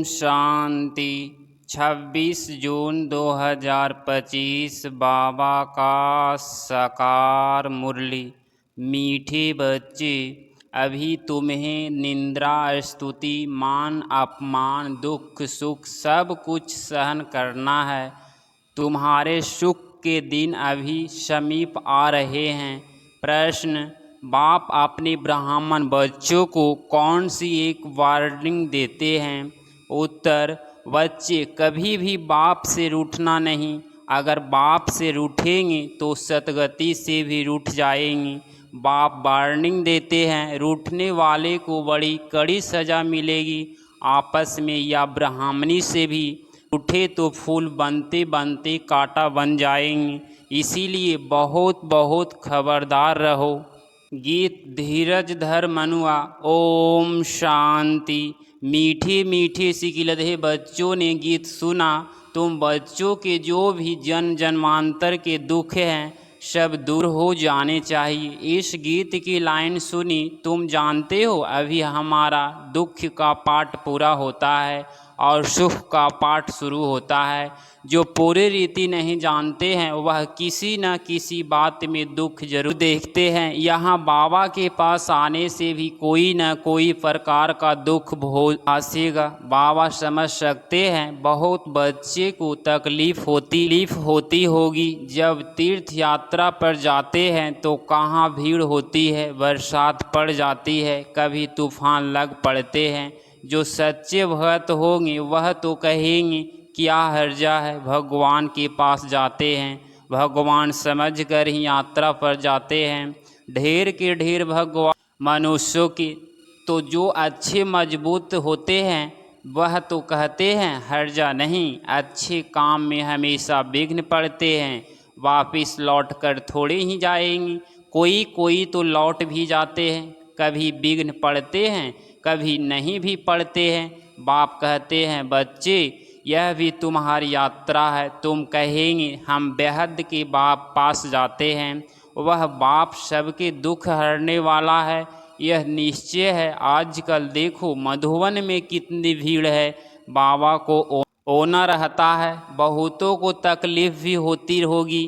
शांति। 26 जून 2025 बाबा का साकार मुरली। मीठे बच्चे, अभी तुम्हें निंद्रा, स्तुति, मान अपमान, दुख सुख सब कुछ सहन करना है। तुम्हारे सुख के दिन अभी समीप आ रहे हैं। प्रश्न: बाप अपने ब्राह्मण बच्चों को कौन सी एक वार्निंग देते हैं? उत्तर: बच्चे, कभी भी बाप से रूठना नहीं। अगर बाप से रूठेंगे तो सतगति से भी रूठ जाएंगे। बाप वार्निंग देते हैं, रूठने वाले को बड़ी कड़ी सज़ा मिलेगी। आपस में या ब्राह्मणी से भी उठे तो फूल बनते बनते कांटा बन जाएंगे। इसीलिए बहुत बहुत खबरदार रहो। गीत: धीरज धर मनुआ। ओम शांति। मीठे मीठे सिकिलधे बच्चों ने गीत सुना। तुम बच्चों के जो भी जन्म जन्मांतर के दुख हैं सब दूर हो जाने चाहिए। इस गीत की लाइन सुनी, तुम जानते हो अभी हमारा दुख का पाठ पूरा होता है और सुख का पाठ शुरू होता है। जो पूरी रीति नहीं जानते हैं वह किसी न किसी बात में दुख जरूर देखते हैं। यहाँ बाबा के पास आने से भी कोई न कोई प्रकार का दुख आसेगा। बाबा समझ सकते हैं बहुत बच्चे को तकलीफ होती होगी। जब तीर्थ यात्रा पर जाते हैं तो कहाँ भीड़ होती है, बरसात पड़ जाती है, कभी तूफान लग पड़ते हैं। जो सच्चे भक्त होंगे वह तो कहेंगे क्या हर्जा है, भगवान के पास जाते हैं, भगवान समझ कर ही यात्रा पर जाते हैं। ढेर के ढेर भगवान मनुष्यों के, तो जो अच्छे मजबूत होते हैं वह तो कहते हैं हर्जा नहीं, अच्छे काम में हमेशा विघ्न पड़ते हैं, वापिस लौट कर थोड़े ही जाएंगे। कोई तो लौट भी जाते हैं, कभी विघ्न पड़ते हैं कभी नहीं भी पड़ते हैं। बाप कहते हैं बच्चे, यह भी तुम्हारी यात्रा है। तुम कहेंगे हम बेहद के बाप पास जाते हैं, वह बाप सबके दुख हरने वाला है, यह निश्चय है। आजकल देखो मधुवन में कितनी भीड़ है, बाबा को ओना रहता है, बहुतों को तकलीफ भी होती होगी,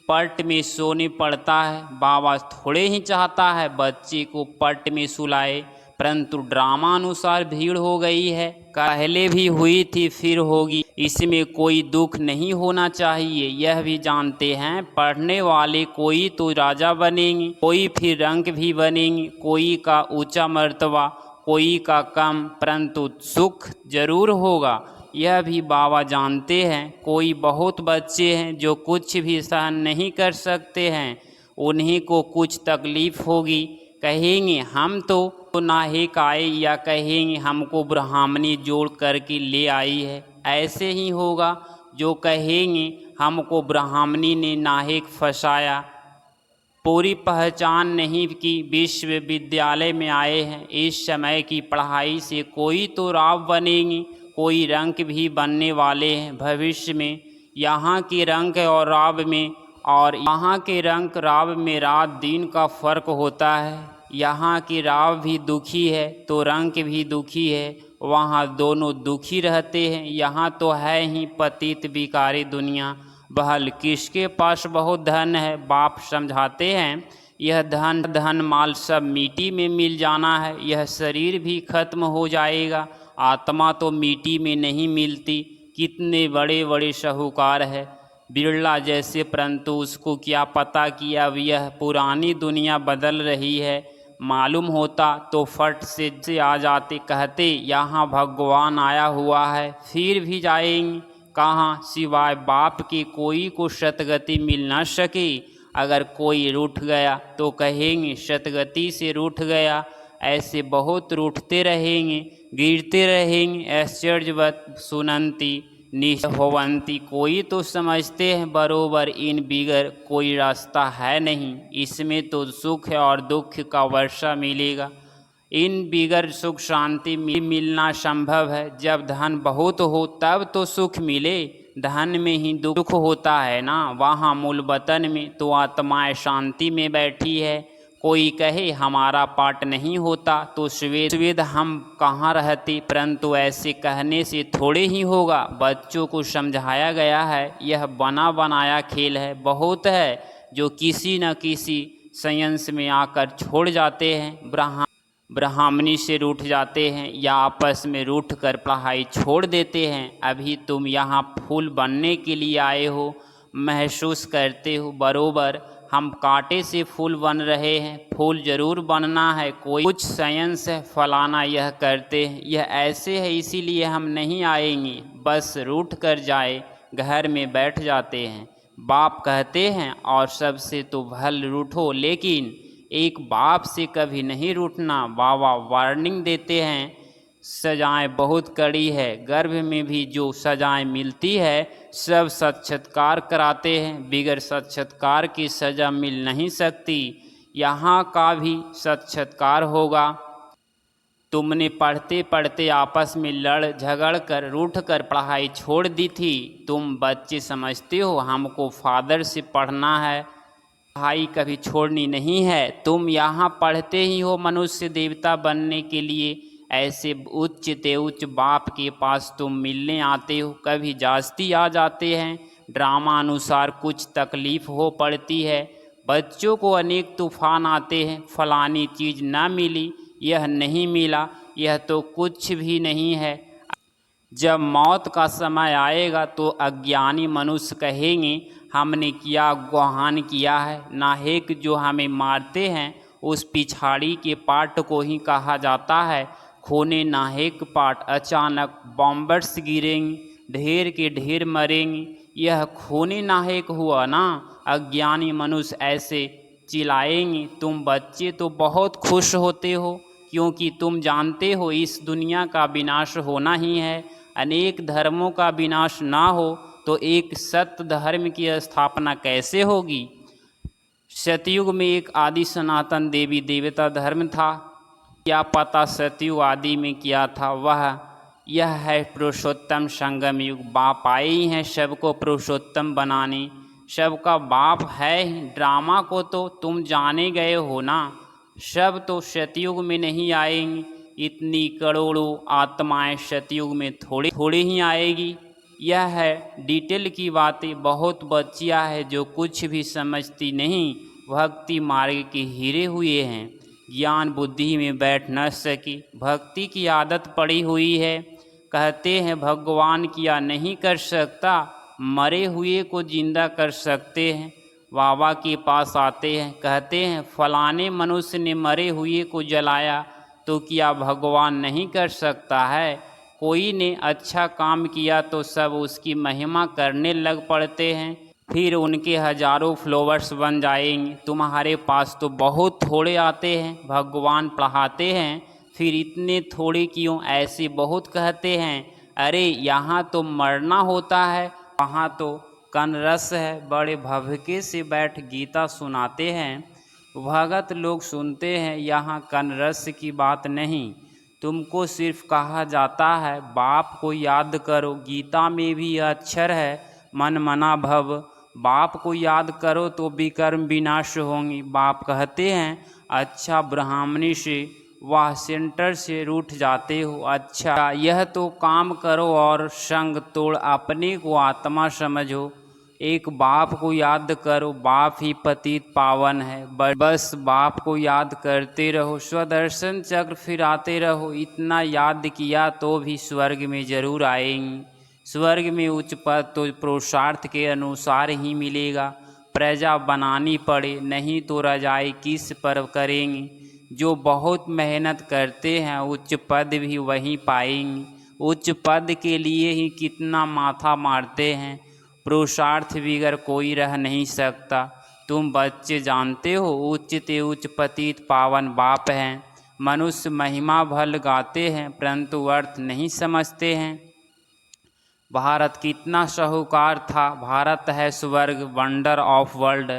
पट में सोने पड़ता है। बाबा थोड़े ही चाहता है बच्चे को पट में सुलाए, परंतु ड्रामा अनुसार भीड़ हो गई है, पहले भी हुई थी फिर होगी, इसमें कोई दुख नहीं होना चाहिए। यह भी जानते हैं पढ़ने वाले कोई तो राजा बनेंगे, कोई फिर रंक भी बनेंगे, कोई का ऊंचा मर्तबा कोई का कम, परंतु सुख जरूर होगा। यह भी बाबा जानते हैं। कोई बहुत बच्चे हैं जो कुछ भी सहन नहीं कर सकते हैं, उन्हीं को कुछ तकलीफ होगी, कहेंगे हम तो नाहिक आए, या कहेंगे हमको ब्राह्मणी जोड़ करके ले आई है। ऐसे ही होगा, जो कहेंगे हमको ब्राह्मणी ने नाहिक फंसाया, पूरी पहचान नहीं की, विश्वविद्यालय में आए हैं, इस समय की पढ़ाई से कोई तो राव बनेंगे, कोई रंक भी बनने वाले हैं भविष्य में। यहाँ के रंक और राव में और यहाँ के रंक राव में रात दिन का फर्क होता है। यहाँ की राव भी दुखी है तो रंक भी दुखी है, वहाँ दोनों दुखी रहते हैं। यहाँ तो है ही पतित बिकारी दुनिया, बहल किसके पास बहुत धन है। बाप समझाते हैं यह धन माल सब मिट्टी में मिल जाना है, यह शरीर भी खत्म हो जाएगा, आत्मा तो मिट्टी में नहीं मिलती। कितने बड़े बड़े साहूकार है बिरला जैसे, परंतु उसको क्या पता कि अब यह पुरानी दुनिया बदल रही है। मालूम होता तो फट से आ जाते, कहते यहाँ भगवान आया हुआ है, फिर भी जाएंगे कहाँ, सिवाय बाप के कोई को सतगति मिल न सके। अगर कोई रूठ गया तो कहेंगे सतगति से रूठ गया। ऐसे बहुत रूठते रहेंगे, गिरते रहेंगे, ऐश्चर्यवत सुनंती निहोवंती। कोई तो समझते हैं बरोबर इन बिगर कोई रास्ता है नहीं, इसमें तो सुख और दुख का वर्षा मिलेगा, इन बिगर सुख शांति मिलना संभव है। जब धन बहुत हो तब तो सुख मिले, धन में ही दुख होता है ना। वहाँ मूल वतन में तो आत्माएं शांति में बैठी है, कोई कहे हमारा पाठ नहीं होता तो स्वेद हम कहाँ रहते, परंतु ऐसे कहने से थोड़े ही होगा। बच्चों को समझाया गया है यह बना बनाया खेल है। बहुत है जो किसी न किसी साइंस में आकर छोड़ जाते हैं, ब्राह्मणी से रूठ जाते हैं या आपस में रूठ कर पढ़ाई छोड़ देते हैं। अभी तुम यहाँ फूल बनने के लिए आए हो, महसूस करते हो बरोबर हम कांटे से फूल बन रहे हैं। फूल जरूर बनना है, कोई कुछ साइंस है फलाना यह करते हैं, यह ऐसे है इसीलिए हम नहीं आएंगे। बस रूठ कर जाए घर में बैठ जाते हैं। बाप कहते हैं और सबसे तो भल रूठो, लेकिन एक बाप से कभी नहीं रूठना। बाबा वार्निंग देते हैं सजाएं बहुत कड़ी है, गर्भ में भी जो सजाएं मिलती है सब साक्षात्कार कराते हैं, बिगैर साक्षात्कार की सज़ा मिल नहीं सकती। यहाँ का भी साक्षात्कार होगा। तुमने पढ़ते पढ़ते आपस में लड़ झगड़ कर रूठ कर पढ़ाई छोड़ दी थी। तुम बच्चे समझते हो हमको फादर से पढ़ना है, पढ़ाई कभी छोड़नी नहीं है। तुम यहाँ पढ़ते ही हो मनुष्य देवता बनने के लिए। ऐसे उच्च ते उच्च बाप के पास तुम मिलने आते हो, कभी जास्ती आ जाते हैं। ड्रामा अनुसार कुछ तकलीफ हो पड़ती है। बच्चों को अनेक तूफान आते हैं, फलानी चीज़ ना मिली, यह नहीं मिला, यह तो कुछ भी नहीं है। जब मौत का समय आएगा तो अज्ञानी मनुष्य कहेंगे हमने क्या गुहान किया है। नाहेक जो हमें मारते हैं उस पिछाड़ी के पाट को ही कहा जाता है खूने नाहेक पाट। अचानक बॉम्बर्स गिरेंगे, ढेर के ढेर मरेंगे, यह खूने नाहेक हुआ ना। अज्ञानी मनुष्य ऐसे चिल्लाएंगे। तुम बच्चे तो बहुत खुश होते हो क्योंकि तुम जानते हो इस दुनिया का विनाश होना ही है। अनेक धर्मों का विनाश ना हो तो एक सत्य धर्म की स्थापना कैसे होगी। सतयुग में एक आदि सनातन देवी देवता धर्म था। क्या पता सतयुग आदि में क्या था, वह यह है पुरुषोत्तम संगम युग। बाप आए ही हैं सबको पुरुषोत्तम बनाने, सबका बाप है ही। ड्रामा को तो तुम जाने गए हो ना, सब तो सतयुग में नहीं आएंगी। इतनी करोड़ों आत्माएं सतयुग में थोड़ी ही आएगी। यह है डिटेल की बातें। बहुत बच्चियाँ हैं जो कुछ भी समझती नहीं, भक्ति मार्ग के हीरे हुए हैं, ज्ञान बुद्धि में बैठ न सकी, भक्ति की आदत पड़ी हुई है। कहते हैं भगवान किया नहीं कर सकता, मरे हुए को जिंदा कर सकते हैं। बाबा के पास आते हैं, कहते हैं फलाने मनुष्य ने मरे हुए को जलाया तो क्या भगवान नहीं कर सकता है। कोई ने अच्छा काम किया तो सब उसकी महिमा करने लग पड़ते हैं, फिर उनके हजारों फॉलोअर्स बन जाएंगे। तुम्हारे पास तो बहुत थोड़े आते हैं, भगवान पढ़ाते हैं फिर इतने थोड़े क्यों, ऐसे बहुत कहते हैं। अरे यहाँ तो मरना होता है, वहाँ तो कनरस है। बड़े भव्यके से बैठ गीता सुनाते हैं, भगत लोग सुनते हैं। यहाँ कनरस की बात नहीं, तुमको सिर्फ कहा जाता है बाप को याद करो। गीता में भी यह अक्षर है मन मना भव, बाप को याद करो तो विकर्म विनाश होंगी। बाप कहते हैं अच्छा ब्राह्मणी से वाह सेंटर से रूठ जाते हो, अच्छा यह तो काम करो और संग तोड़ अपने को आत्मा समझो। एक बाप को याद करो, बाप ही पतित पावन है। बस बाप को याद करते रहो, स्वदर्शन चक्र फिराते रहो। इतना याद किया तो भी स्वर्ग में जरूर आएंगे। स्वर्ग में उच्च पद तो पुरुषार्थ के अनुसार ही मिलेगा। प्रजा बनानी पड़े नहीं तो रजाई किस पर करेंगे। जो बहुत मेहनत करते हैं उच्च पद भी वहीं पाएंगे। उच्च पद के लिए ही कितना माथा मारते हैं, पुरुषार्थ बिगर कोई रह नहीं सकता। तुम बच्चे जानते हो उच्च ते उच्च पतित पावन बाप हैं। मनुष्य महिमा भल गाते हैं परंतु अर्थ नहीं समझते हैं। भारत कितना साहूकार था, भारत है स्वर्ग, वंडर ऑफ वर्ल्ड।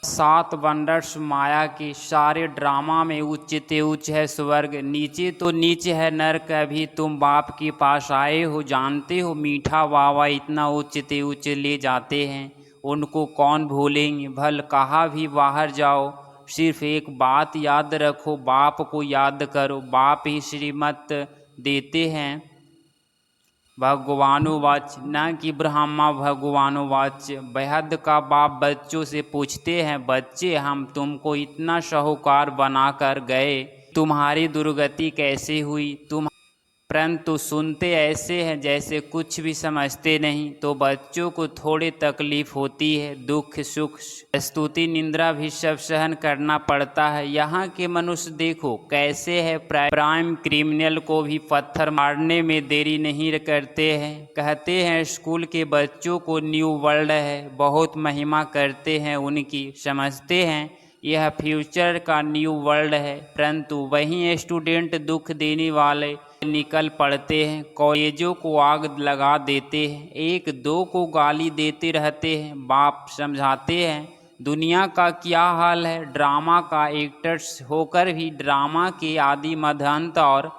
7 वंडर्स माया के, सारे ड्रामा में उच्च ते उच्च है स्वर्ग, नीचे तो नीचे है नर्क। अभी तुम बाप के पास आए हो, जानते हो मीठा बाबा इतना उच्च ते उच्च ले जाते हैं, उनको कौन भूलेंगे। भल कहाँ भी बाहर जाओ सिर्फ एक बात याद रखो, बाप को याद करो। बाप ही श्रीमत देते हैं। भगवानुवाच न कि ब्रह्मा भगवानुवाच। बेहद का बाप बच्चों से पूछते हैं, बच्चे हम तुमको इतना शाहूकार बनाकर गए, तुम्हारी दुर्गति कैसे हुई? तुम परंतु सुनते ऐसे हैं जैसे कुछ भी समझते नहीं। तो बच्चों को थोड़ी तकलीफ होती है, दुख सुख स्तुति निंद्रा भी सब सहन करना पड़ता है। यहाँ के मनुष्य देखो कैसे है, प्राइम क्रिमिनल को भी पत्थर मारने में देरी नहीं करते हैं। कहते हैं स्कूल के बच्चों को न्यू वर्ल्ड है, बहुत महिमा करते हैं उनकी, समझते हैं यह फ्यूचर का न्यू वर्ल्ड है। परंतु वहीं स्टूडेंट दुख देने वाले निकल पड़ते हैं, कॉलेजों को आग लगा देते हैं, एक दो को गाली देते रहते हैं। बाप समझाते हैं दुनिया का क्या हाल है, ड्रामा का एक्टर्स होकर भी ड्रामा के आदि मध्यांत और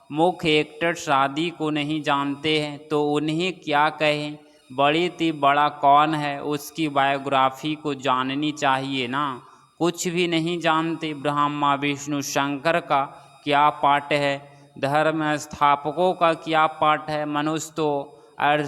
मुख्य एक्टर्स आदि को नहीं जानते हैं, तो उन्हें क्या कहें? बड़े से बड़ा कौन है उसकी बायोग्राफी को जाननी चाहिए ना, कुछ भी नहीं जानते। ब्रह्मा विष्णु शंकर का क्या पाठ है, धर्म स्थापकों का क्या पाठ है? मनुष्य तो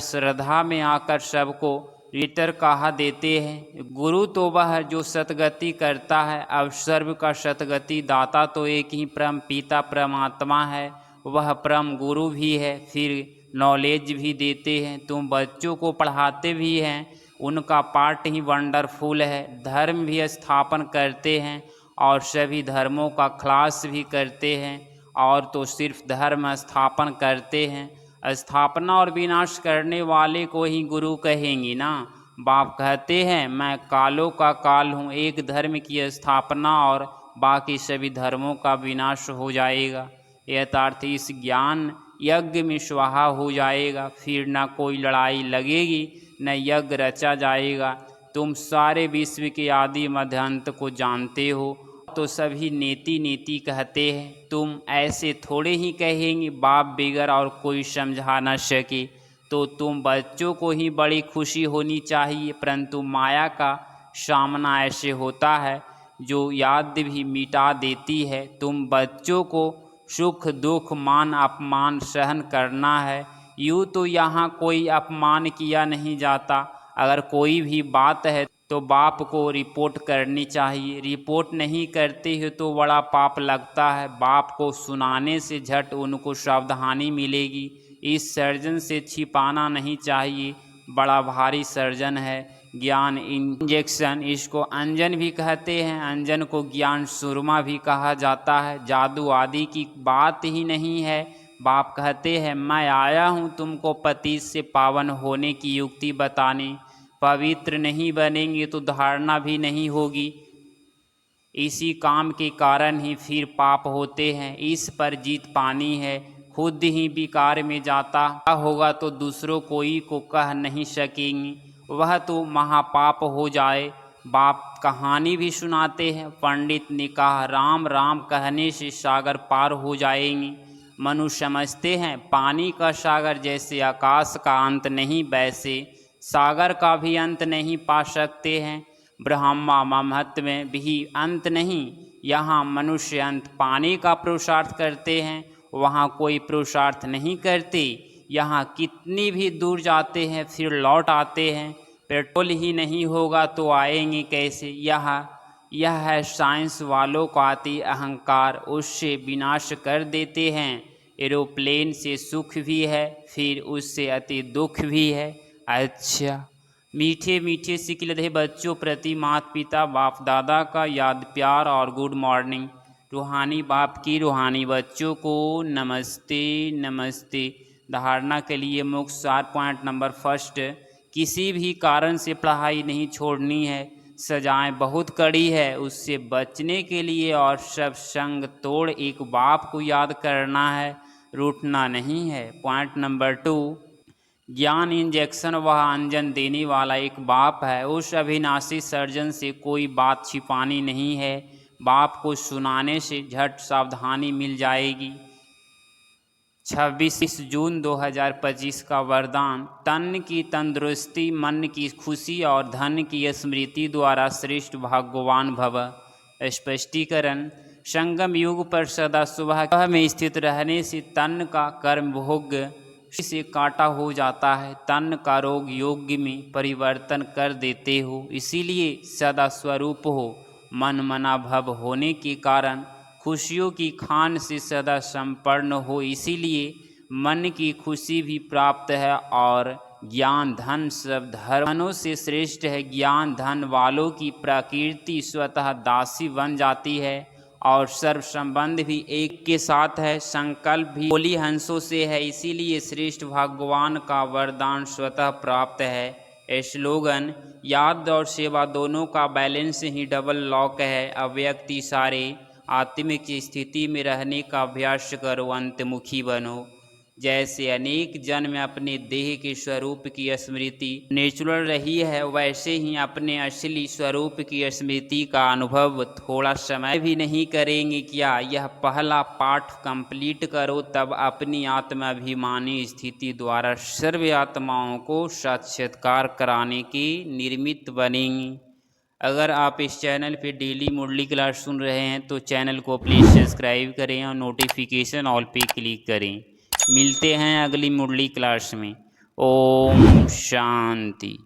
श्रद्धा में आकर सबको रिटर कहा देते हैं। गुरु तो वह जो सतगति करता है, अब सर्व का सतगति दाता तो एक ही परम पिता परमात्मा है, वह परम गुरु भी है, फिर नॉलेज भी देते हैं। तुम बच्चों को पढ़ाते भी हैं, उनका पाठ ही वंडरफुल है। धर्म भी स्थापन करते हैं और सभी धर्मों का क्लास भी करते हैं, और तो सिर्फ धर्म स्थापन करते हैं। स्थापना और विनाश करने वाले को ही गुरु कहेंगे ना। बाप कहते हैं मैं कालों का काल हूँ, एक धर्म की स्थापना और बाकी सभी धर्मों का विनाश हो जाएगा। यथार्थ इस ज्ञान यज्ञ में स्वाहा हो जाएगा, फिर न कोई लड़ाई लगेगी न यज्ञ रचा जाएगा। तुम सारे विश्व के आदि मध्यांत को जानते हो, तो सभी नीति नीति कहते हैं। तुम ऐसे थोड़े ही कहेंगे बाप बिगर और कोई समझा न सके, तो तुम बच्चों को ही बड़ी खुशी होनी चाहिए। परंतु माया का सामना ऐसे होता है जो याद भी मिटा देती है। तुम बच्चों को सुख दुख मान अपमान सहन करना है। यूँ तो यहाँ कोई अपमान किया नहीं जाता, अगर कोई भी बात है तो बाप को रिपोर्ट करनी चाहिए। रिपोर्ट नहीं करते हो तो बड़ा पाप लगता है। बाप को सुनाने से झट उनको सावधानी मिलेगी। इस सर्जन से छिपाना नहीं चाहिए, बड़ा भारी सर्जन है। ज्ञान इंजेक्शन, इसको अंजन भी कहते हैं, अंजन को ज्ञान सुरमा भी कहा जाता है। जादू आदि की बात ही नहीं है। बाप कहते हैं मैं आया हूँ तुमको पति से पावन होने की युक्ति बताने। पवित्र नहीं बनेंगे तो धारणा भी नहीं होगी, इसी काम के कारण ही फिर पाप होते हैं। इस पर जीत पानी है, खुद ही विकार में जाता होगा तो दूसरों कोई को कह नहीं सकेंगे, वह तो महापाप हो जाए। बाप कहानी भी सुनाते हैं, पंडित ने कहा राम राम कहने से सागर पार हो जाएंगे। मनुष्य समझते हैं पानी का सागर जैसे आकाश का अंत नहीं, वैसे सागर का भी अंत नहीं पा सकते हैं। ब्रह्मा महत्व में भी अंत नहीं। यहाँ मनुष्य अंत पाने का पुरुषार्थ करते हैं, वहाँ कोई पुरुषार्थ नहीं करते। यहाँ कितनी भी दूर जाते हैं फिर लौट आते हैं। पेट्रोल ही नहीं होगा तो आएंगे कैसे? यह है साइंस वालों का अति अहंकार, उससे विनाश कर देते हैं। एरोप्लेन से सुख भी है, फिर उससे अति दुख भी है। अच्छा, मीठे मीठे सिकलधे बच्चों प्रति माता पिता बाप दादा का याद प्यार और गुड मॉर्निंग। रूहानी बाप की रूहानी बच्चों को नमस्ते नमस्ते। धारणा के लिए मुख्य सार पॉइंट नंबर फर्स्ट, किसी भी कारण से पढ़ाई नहीं छोड़नी है। सजाएं बहुत कड़ी है, उससे बचने के लिए और सब संग तोड़ एक बाप को याद करना है, रूठना नहीं है। पॉइंट नंबर 2, ज्ञान इंजेक्शन वह अंजन देने वाला एक बाप है, उस अविनाशी सर्जन से कोई बात छिपानी नहीं है। बाप को सुनाने से झट सावधानी मिल जाएगी। 26 जून 2025 का वरदान, तन की तंदुरुस्ती, मन की खुशी और धन की स्मृति द्वारा श्रेष्ठ भाग्यवान भव। स्पष्टीकरण। संगम युग पर सदा सुबह में स्थित रहने से तन का कर्म भोग्य से काटा हो जाता है, तन का रोग योग्य में परिवर्तन कर देते हो, इसीलिए सदा स्वरूप हो। मन मना भव होने के कारण खुशियों की खान से सदा संपन्न हो, इसीलिए मन की खुशी भी प्राप्त है। और ज्ञान धन सब धर्मों से श्रेष्ठ है। ज्ञान धन वालों की प्रकृति स्वतः दासी बन जाती है और सर्व संबंध भी एक के साथ है। संकल्प भी बोली हंसों से है, इसीलिए श्रेष्ठ भगवान का वरदान स्वतः प्राप्त है। स्लोगन। याद और सेवा दोनों का बैलेंस ही डबल लॉक है। अव्यक्त सारे आत्मिक स्थिति में रहने का अभ्यास करो, अंतमुखी बनो। जैसे अनेक जन्म में अपने देह के स्वरूप की स्मृति नेचुरल रही है, वैसे ही अपने असली स्वरूप की स्मृति का अनुभव थोड़ा समय भी नहीं करेंगे क्या? यह पहला पाठ कंप्लीट करो, तब अपनी आत्माभिमानी स्थिति द्वारा सर्व आत्माओं को साक्षात्कार कराने के निर्मित बनेंगे। अगर आप इस चैनल पे डेली मुरली क्लास सुन रहे हैं तो चैनल को प्लीज़ सब्सक्राइब करें और नोटिफिकेशन ऑल पे क्लिक करें। मिलते हैं अगली मुरली क्लास में। ओम शांति।